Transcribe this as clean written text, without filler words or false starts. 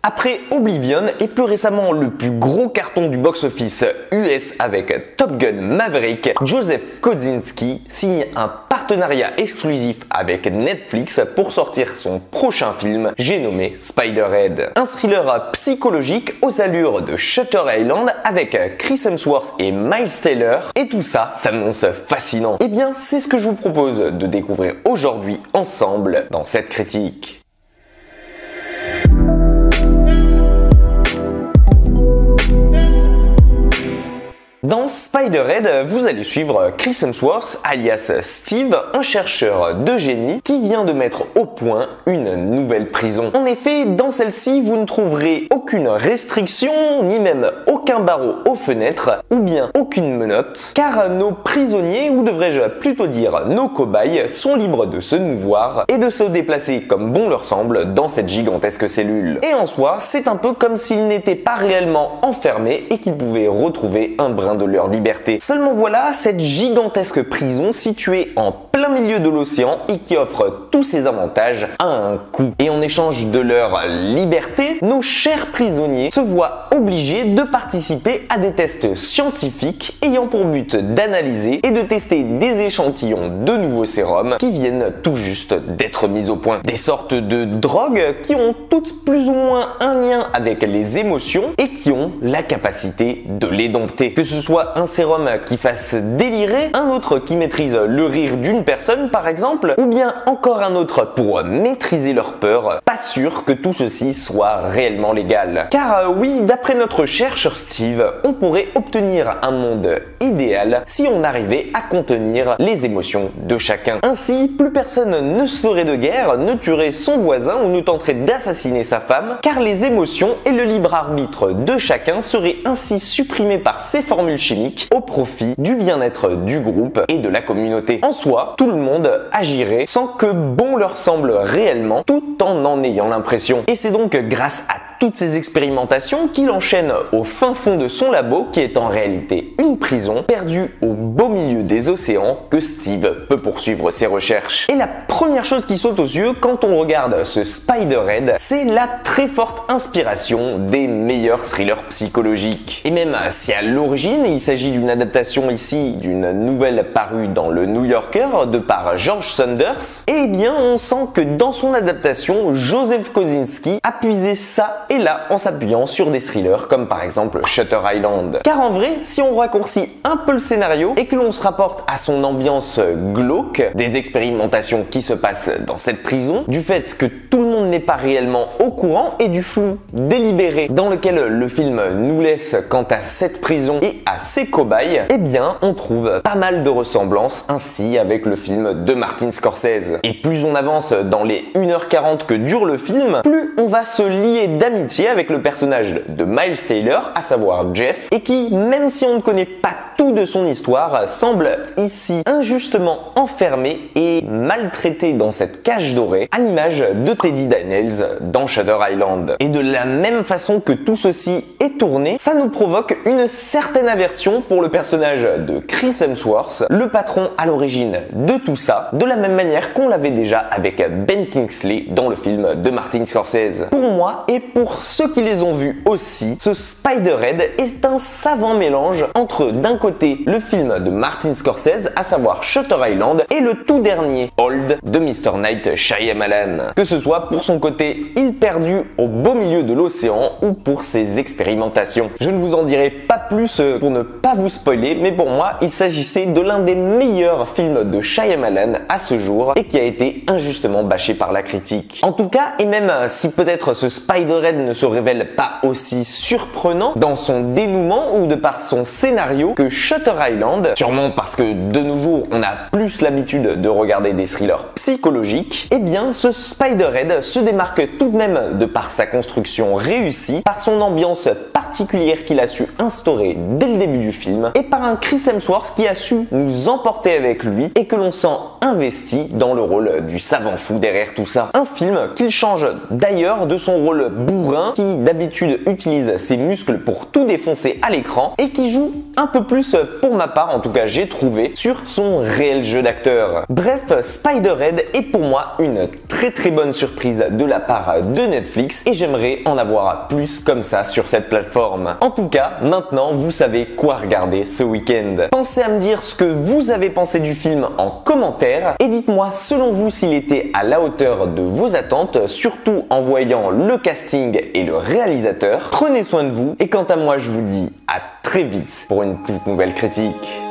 Après Oblivion et plus récemment le plus gros carton du box-office US avec Top Gun Maverick, Joseph Kosinski signe un partenariat exclusif avec Netflix pour sortir son prochain film, j'ai nommé Spiderhead. Un thriller psychologique aux allures de Shutter Island avec Chris Hemsworth et Miles Teller, et tout ça s'annonce fascinant. Et bien c'est ce que je vous propose de découvrir aujourd'hui ensemble dans cette critique. Dans Spiderhead, vous allez suivre Chris Hemsworth, alias Steve, un chercheur de génie qui vient de mettre au point une nouvelle prison. En effet, dans celle-ci, vous ne trouverez aucune restriction, ni même aucun barreau aux fenêtres, ou bien aucune menotte, car nos prisonniers, ou devrais-je plutôt dire nos cobayes, sont libres de se mouvoir et de se déplacer comme bon leur semble dans cette gigantesque cellule. Et en soi, c'est un peu comme s'ils n'étaient pas réellement enfermés et qu'ils pouvaient retrouver un brin de leur liberté. Seulement voilà, cette gigantesque prison située en plein milieu de l'océan et qui offre tous ses avantages à un coût. Et en échange de leur liberté, nos chers prisonniers se voient obligés de participer à des tests scientifiques ayant pour but d'analyser et de tester des échantillons de nouveaux sérums qui viennent tout juste d'être mis au point. Des sortes de drogues qui ont toutes plus ou moins un lien avec les émotions et qui ont la capacité de les dompter. Que ce soit un sérum qui fasse délirer, un autre qui maîtrise le rire d'une personne par exemple, ou bien encore un autre pour maîtriser leur peur, pas sûr que tout ceci soit réellement légal. Car oui, d'après notre chercheur Steve, on pourrait obtenir un monde idéal si on arrivait à contenir les émotions de chacun. Ainsi, plus personne ne se ferait de guerre, ne tuerait son voisin ou ne tenterait d'assassiner sa femme, car les émotions et le libre arbitre de chacun seraient ainsi supprimés par ces formules chimiques au profit du bien-être du groupe et de la communauté. En soi, tout le monde agirait sans que bon leur semble réellement, tout en ayant l'impression. Et c'est donc grâce à toutes ces expérimentations qu'il enchaîne au fin fond de son labo, qui est en réalité une prison perdue au beau milieu des océans, que Steve peut poursuivre ses recherches. Et la première chose qui saute aux yeux quand on regarde ce Spiderhead, c'est la très forte inspiration des meilleurs thrillers psychologiques. Et même si à l'origine il s'agit d'une adaptation ici d'une nouvelle parue dans le New Yorker de par George Saunders, eh bien on sent que dans son adaptation, Joseph Kosinski a puisé ça et là en s'appuyant sur des thrillers comme par exemple Shutter Island. Car en vrai, si on raccourcit un peu le scénario et que l'on se rapporte à son ambiance glauque, des expérimentations qui se passent dans cette prison, du fait que tout le monde n'est pas réellement au courant et du flou délibéré dans lequel le film nous laisse quant à cette prison et à ses cobayes, eh bien on trouve pas mal de ressemblances ainsi avec le film de Martin Scorsese. Et plus on avance dans les 1h40 que dure le film, plus on va se lier d'amitié avec le personnage de Miles Teller, à savoir Jeff, et qui, même si on ne connaît pas tout de son histoire, semble ici injustement enfermé et maltraité dans cette cage dorée, à l'image de Teddy Daniels dans Shutter Island. Et de la même façon que tout ceci est tourné, ça nous provoque une certaine aversion pour le personnage de Chris Hemsworth, le patron à l'origine de tout ça, de la même manière qu'on l'avait déjà avec Ben Kingsley dans le film de Martin Scorsese. Pour moi, et pour ceux qui les ont vus aussi, ce Spiderhead est un savant mélange entre d'un côté le film de Martin Scorsese, à savoir Shutter Island, et le tout dernier Old de Mr. Night Shyamalan. Que ce soit pour son côté île perdue au beau milieu de l'océan ou pour ses expérimentations. Je ne vous en dirai pas plus pour ne pas vous spoiler, mais pour moi il s'agissait de l'un des meilleurs films de Shyamalan à ce jour et qui a été injustement bâché par la critique. En tout cas, et même si peut-être ce Spiderhead ne se révèle pas aussi surprenant dans son dénouement ou de par son scénario que Shutter Island, sûrement parce que de nos jours on a plus l'habitude de regarder des thrillers psychologiques, eh bien ce Spiderhead se démarque tout de même de par sa construction réussie, par son ambiance particulière particulière qu'il a su instaurer dès le début du film, et par un Chris Hemsworth qui a su nous emporter avec lui et que l'on sent investi dans le rôle du savant fou derrière tout ça. Un film qu'il change d'ailleurs de son rôle bourrin qui d'habitude utilise ses muscles pour tout défoncer à l'écran et qui joue un peu plus, pour ma part en tout cas j'ai trouvé, sur son réel jeu d'acteur. Bref, Spider-Head est pour moi une très bonne surprise de la part de Netflix et j'aimerais en avoir plus comme ça sur cette plateforme. En tout cas, maintenant vous savez quoi regarder ce week-end. Pensez à me dire ce que vous avez pensé du film en commentaire et dites-moi selon vous s'il était à la hauteur de vos attentes, surtout en voyant le casting et le réalisateur. Prenez soin de vous et quant à moi je vous dis à très vite pour une toute nouvelle critique.